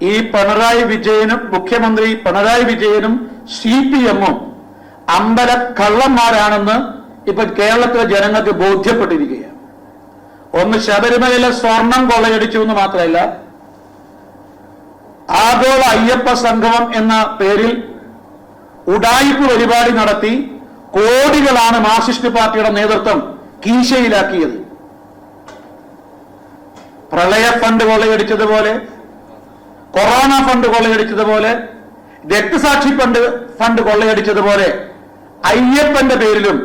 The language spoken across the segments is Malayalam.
ഈ പിണറായി വിജയനും മുഖ്യമന്ത്രി പിണറായി വിജയനും CPM-ഉം അമ്പലക്കള്ളന്മാരാണെന്ന് ഇപ്പൊ കേരളത്തിലെ ജനങ്ങൾക്ക് ബോധ്യപ്പെട്ടിരിക്കുകയാണ്. ഒന്ന് ശബരിമലയിലെ സ്വർണം കൊള്ളയടിച്ചു എന്ന് മാത്രമല്ല, ആഗോള അയ്യപ്പ സംഗമം എന്ന പേരിൽ ഉഡായിപ്പ് പരിപാടി നടത്തി കോടികളാണ് മാർക്സിസ്റ്റ് പാർട്ടിയുടെ നേതൃത്വം കീശയിലാക്കിയത്. പ്രളയ ഫണ്ട് കൊള്ളയടിച്ചതുപോലെ, കൊറോണ ഫണ്ട് കൊള്ളയടിച്ചതുപോലെ, രക്തസാക്ഷി ഫണ്ട് കൊള്ളയടിച്ചതുപോലെ അയ്യപ്പന്റെ പേരിലും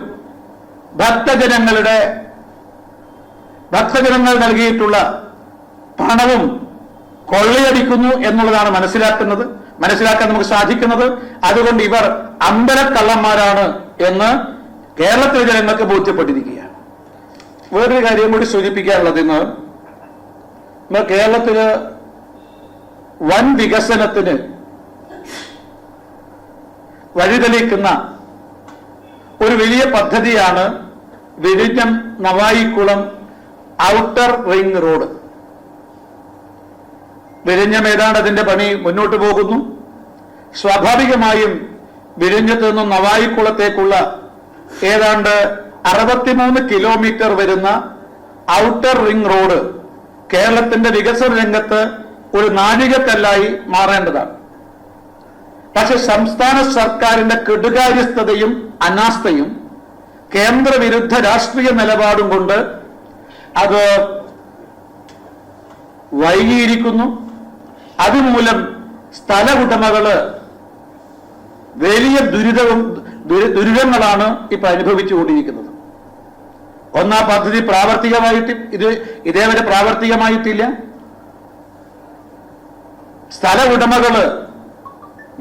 ഭക്തജനങ്ങൾ നൽകിയിട്ടുള്ള പണവും കൊള്ളയടിക്കുന്നു എന്നുള്ളതാണ് മനസ്സിലാക്കാൻ നമുക്ക് സാധിക്കുന്നത്. അതുകൊണ്ട് ഇവർ അമ്പലക്കള്ളന്മാരാണ് എന്ന് കേരളത്തിലെ ജനങ്ങൾക്ക് ബോധ്യപ്പെട്ടിരിക്കുകയാണ്. വേറൊരു കാര്യം കൂടി സൂചിപ്പിക്കാനുള്ളത്, ഇന്ന് കേരളത്തില് വൻ വികസനത്തിന് വഴിതെളിക്കുന്ന ഒരു വലിയ പദ്ധതിയാണ് വിഴിഞ്ഞം നവായിക്കുളം ഔട്ടർ റിംഗ് റോഡ്. വിഴിഞ്ഞം ഏതാണ്ട് അതിന്റെ പണി മുന്നോട്ട് പോകുന്നു. സ്വാഭാവികമായും വിഴിഞ്ഞത്ത് നിന്നും നവായിക്കുളത്തേക്കുള്ള ഏതാണ്ട് 63 കിലോമീറ്റർ വരുന്ന ഔട്ടർ റിംഗ് റോഡ് കേരളത്തിന്റെ വികസന രംഗത്ത് ഒരു നാഴികക്കല്ലായി മാറേണ്ടതാണ്. പക്ഷെ സംസ്ഥാന സർക്കാരിന്റെ കെടുകാര്യസ്ഥതയും അനാസ്ഥയും കേന്ദ്രവിരുദ്ധ രാഷ്ട്രീയ നിലപാടും കൊണ്ട് അത് വൈകിയിരിക്കുന്നു. അതുമൂലം സ്ഥല ഉടമകള് വലിയ ദുരിതങ്ങളാണ് ഇപ്പൊ അനുഭവിച്ചുകൊണ്ടിരിക്കുന്നത്. ഒന്നാ പദ്ധതി ഇതേവരെ പ്രാവർത്തികമായിട്ടില്ല. സ്ഥല ഉടമകള്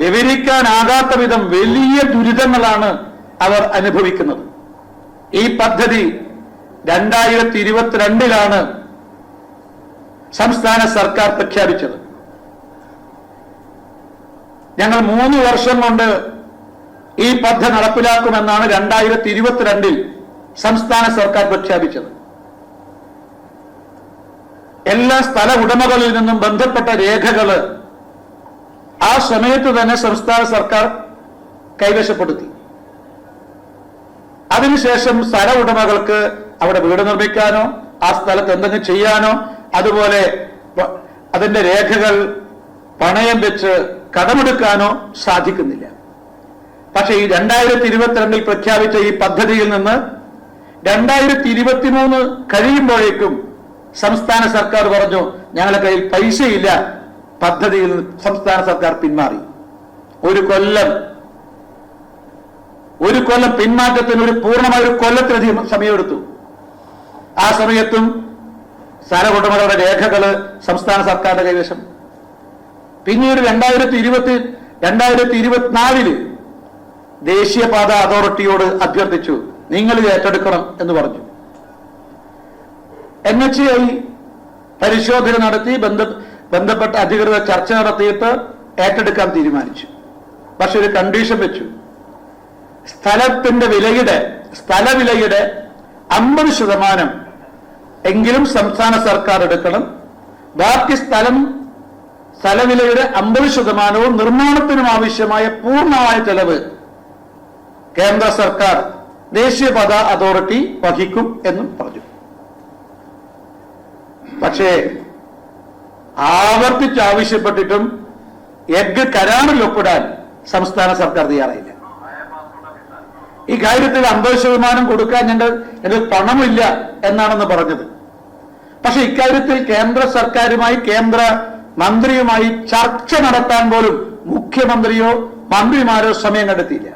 വിവരിക്കാനാകാത്ത വിധം വലിയ ദുരിതങ്ങളാണ് അവർ അനുഭവിക്കുന്നത്. ഈ പദ്ധതി 2022-ലാണ് സംസ്ഥാന സർക്കാർ പ്രഖ്യാപിച്ചത്. ഞങ്ങൾ 3 വർഷം കൊണ്ട് ഈ പദ്ധതി നടപ്പിലാക്കുമെന്നാണ് 2022-ൽ സംസ്ഥാന സർക്കാർ പ്രഖ്യാപിച്ചത്. എല്ലാ സ്ഥല ഉടമകളിൽ നിന്നും ബന്ധപ്പെട്ട രേഖകള് ആ സമയത്ത് തന്നെ സംസ്ഥാന സർക്കാർ കൈവശപ്പെടുത്തി. അതിനുശേഷം സ്ഥല ഉടമകൾക്ക് അവിടെ വീട് നിർമ്മിക്കാനോ ആ സ്ഥലത്ത് എന്തെങ്കിലും ചെയ്യാനോ അതുപോലെ അതിന്റെ രേഖകൾ പണയം വെച്ച് കടമെടുക്കാനോ സാധിക്കുന്നില്ല. പക്ഷേ ഈ 2022-ൽ പ്രഖ്യാപിച്ച ഈ പദ്ധതിയിൽ നിന്ന് 2023 കഴിയുമ്പോഴേക്കും സംസ്ഥാന സർക്കാർ പറഞ്ഞു ഞങ്ങളുടെ കയ്യിൽ പൈസയില്ല, പദ്ധതിയിൽ സംസ്ഥാന സർക്കാർ പിന്മാറി. ഒരു കൊല്ലം പിന്മാറ്റത്തിന് പൂർണ്ണമായ ഒരു കൊല്ലത്തിലധികം സമയമെടുത്തു. ആ സമയത്തും സ്ഥല ഉടമകളുടെ രേഖകള് സംസ്ഥാന സർക്കാരിന്റെ കൈവശം. പിന്നീട് 2024-ൽ ദേശീയപാത അതോറിറ്റിയോട് അഭ്യർത്ഥിച്ചു, നിങ്ങൾ ഇത് ഏറ്റെടുക്കണം എന്ന് പറഞ്ഞു. NHAI പരിശോധന നടത്തി ബന്ധപ്പെട്ട അധികൃതർ ചർച്ച നടത്തിയിട്ട് ഏറ്റെടുക്കാൻ തീരുമാനിച്ചു. പക്ഷെ ഒരു കണ്ടീഷൻ വെച്ചു, സ്ഥലവിലയുടെ 50% എങ്കിലും സംസ്ഥാന സർക്കാർ എടുക്കണം, ബാക്കി സ്ഥലവിലയുടെ 50% നിർമ്മാണത്തിനും ആവശ്യമായ പൂർണ്ണമായ ചെലവ് കേന്ദ്ര സർക്കാർ ദേശീയപാത അതോറിറ്റി വഹിക്കും എന്നും പറഞ്ഞു. പക്ഷേ ആവർത്തിച്ചാവശ്യപ്പെട്ടിട്ടും കരാറിൽ ഒപ്പിടാൻ സംസ്ഥാന സർക്കാർ തയ്യാറായില്ല. ഈ കാര്യത്തിൽ 50% കൊടുക്കാൻ ഞങ്ങൾ പണമില്ല എന്നാണെന്ന് പറഞ്ഞത്. പക്ഷെ ഇക്കാര്യത്തിൽ കേന്ദ്ര സർക്കാരുമായി കേന്ദ്ര മന്ത്രിയുമായി ചർച്ച നടത്താൻ പോലും മുഖ്യമന്ത്രിയോ മന്ത്രിമാരോ സമയം കണ്ടെത്തിയില്ല.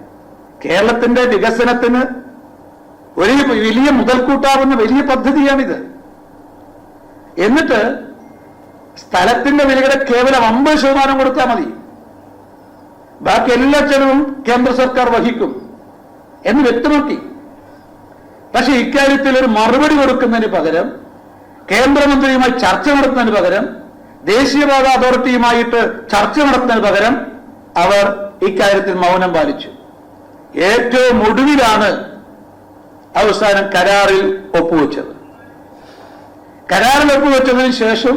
കേരളത്തിന്റെ വികസനത്തിന് ഒരു വലിയ മുതൽക്കൂട്ടാവുന്ന വലിയ പദ്ധതിയാണിത്. എന്നിട്ട് സ്ഥലത്തിന്റെ വിലയുടെ കേവലം 50% കൊടുത്താൽ മതി, ബാക്കി എല്ലാ ചെലവും കേന്ദ്ര സർക്കാർ വഹിക്കും എന്ന് വ്യക്തമാക്കി. പക്ഷെ ഇക്കാര്യത്തിൽ ഒരു മറുപടി കൊടുക്കുന്നതിന് പകരം, കേന്ദ്രമന്ത്രിയുമായി ചർച്ച നടത്തുന്നതിന് പകരം, ദേശീയപാത അതോറിറ്റിയുമായിട്ട് ചർച്ച നടത്തുന്നതിന് പകരം അവർ ഇക്കാര്യത്തിൽ മൗനം പാലിച്ചു. ഏറ്റവും ഒടുവിലാണ് അവസാനം കരാറിൽ ഒപ്പുവെച്ചത്. കരാറിൽ ഒപ്പുവെച്ചതിന് ശേഷം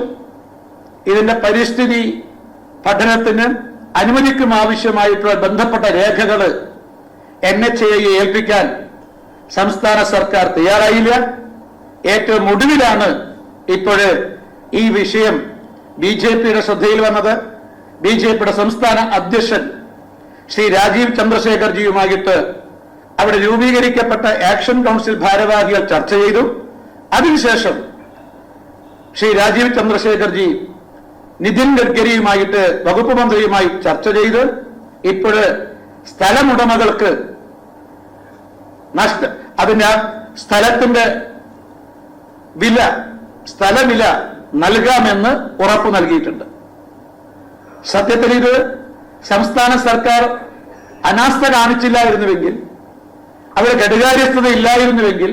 ഇതിന്റെ പരിസ്ഥിതി പഠനത്തിന് അനുമതിക്കും ആവശ്യമായിട്ടുള്ള ബന്ധപ്പെട്ട രേഖകൾ NHAI ഏൽപ്പിക്കാൻ സംസ്ഥാന സർക്കാർ തയ്യാറായില്ല. ഏറ്റവും ഒടുവിലാണ് ഇപ്പോൾ ഈ വിഷയം BJPയുടെ ശ്രദ്ധയിൽ വന്നത്. BJPയുടെ സംസ്ഥാന അധ്യക്ഷൻ ശ്രീ രാജീവ് ചന്ദ്രശേഖർജിയുമായിട്ട് അവിടെ രൂപീകരിക്കപ്പെട്ട ആക്ഷൻ കൗൺസിൽ ഭാരവാഹികൾ ചർച്ച ചെയ്തു. അതിനുശേഷം ശ്രീ രാജീവ് ചന്ദ്രശേഖർജി നിതിൻ ഗഡ്കരിയുമായിട്ട് വകുപ്പ് മന്ത്രിയുമായി ചർച്ച ചെയ്ത് ഇപ്പോൾ സ്ഥലമുടമകൾക്ക് അതിന്റെ സ്ഥലത്തിന്റെ സ്ഥലവില നൽകാമെന്ന് ഉറപ്പു നൽകിയിട്ടുണ്ട്. സത്യത്തിൽ ഇത് സംസ്ഥാന സർക്കാർ അനാസ്ഥ കാണിച്ചില്ലായിരുന്നുവെങ്കിൽ, അവരുടെ ഘടകാര്യസ്ഥത ഇല്ലായിരുന്നുവെങ്കിൽ,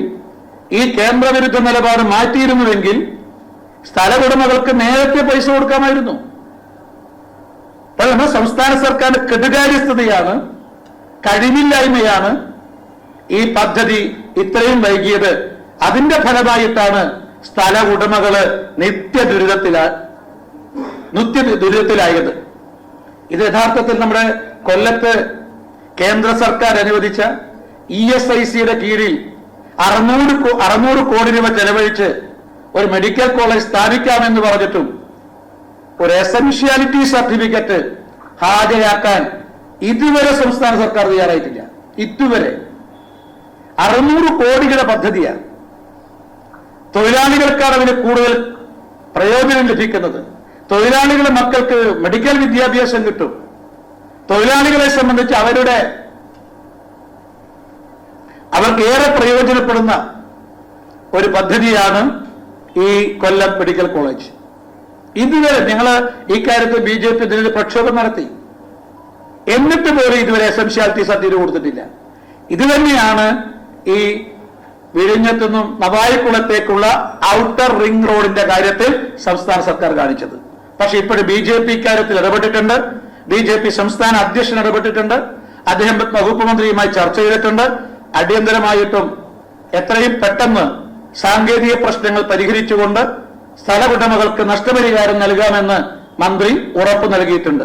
ഈ കേന്ദ്രവിരുദ്ധ നിലപാട് മാറ്റിയിരുന്നുവെങ്കിൽ സ്ഥലമുടമകൾക്ക് നേരത്തെ പൈസ കൊടുക്കാമായിരുന്നു. പക്ഷേ സംസ്ഥാന സർക്കാരിന്റെ കെടുകാര്യസ്ഥതയാണ്, കഴിവില്ലായ്മയാണ് ഈ പദ്ധതി ഇത്രയും വൈകിയത്. അതിന്റെ ഫലമായിട്ടാണ് സ്ഥല ഉടമകള് നിത്യദുരിതത്തിലായത്. ഇത് യഥാർത്ഥത്തിൽ നമ്മുടെ കൊല്ലത്ത് കേന്ദ്ര സർക്കാർ അനുവദിച്ച ESICയുടെ കീഴിൽ 600 കോടി രൂപ ചെലവഴിച്ച് ഒരു മെഡിക്കൽ കോളേജ് സ്ഥാപിക്കാമെന്ന് പറഞ്ഞിട്ടും ഒരു എസൻഷ്യാലിറ്റി സർട്ടിഫിക്കറ്റ് ഹാജരാക്കാൻ ഇതുവരെ സംസ്ഥാന സർക്കാർ തയ്യാറായിട്ടില്ല. ഇതുവരെ 600 കോടിയുടെ പദ്ധതിയാണ്. തൊഴിലാളികൾക്കാണ് അതിന് കൂടുതൽ പ്രയോജനം ലഭിക്കുന്നത്. തൊഴിലാളികളുടെ മക്കൾക്ക് മെഡിക്കൽ വിദ്യാഭ്യാസം കിട്ടും. തൊഴിലാളികളെ സംബന്ധിച്ച് അവർക്ക് ഏറെ പ്രയോജനപ്പെടുന്ന ഒരു പദ്ധതിയാണ് ഈ കൊല്ലം മെഡിക്കൽ കോളേജ്. ഇതുവരെ ഞങ്ങൾ ഇക്കാര്യത്തിൽ BJP ഇതിന് പ്രക്ഷോഭം നടത്തി. എന്നിട്ട് പോലും ഇതുവരെ എസൻഷ്യാലിറ്റി സർട്ടിഫിക്കറ്റ് കൊടുത്തിട്ടില്ല. ഇത് തന്നെയാണ് ഈ വിഴിഞ്ഞത്തുനിന്നും നവായിക്കുളത്തേക്കുള്ള ഔട്ടർ റിംഗ് റോഡിന്റെ കാര്യത്തിൽ സംസ്ഥാന സർക്കാർ കാണിച്ചത്. പക്ഷെ ഇപ്പോഴും BJP ഇക്കാര്യത്തിൽ ഇടപെട്ടിട്ടുണ്ട്. BJP സംസ്ഥാന അധ്യക്ഷൻ ഇടപെട്ടിട്ടുണ്ട്. അദ്ദേഹം വകുപ്പ് മന്ത്രിയുമായി ചർച്ച ചെയ്തിട്ടുണ്ട്. അടിയന്തരമായിട്ടും എത്രയും പെട്ടെന്ന് സാങ്കേതിക പ്രശ്നങ്ങൾ പരിഹരിച്ചുകൊണ്ട് സ്ഥല ഉടമകൾക്ക് നഷ്ടപരിഹാരം നൽകാമെന്ന് മന്ത്രി ഉറപ്പു നൽകിയിട്ടുണ്ട്.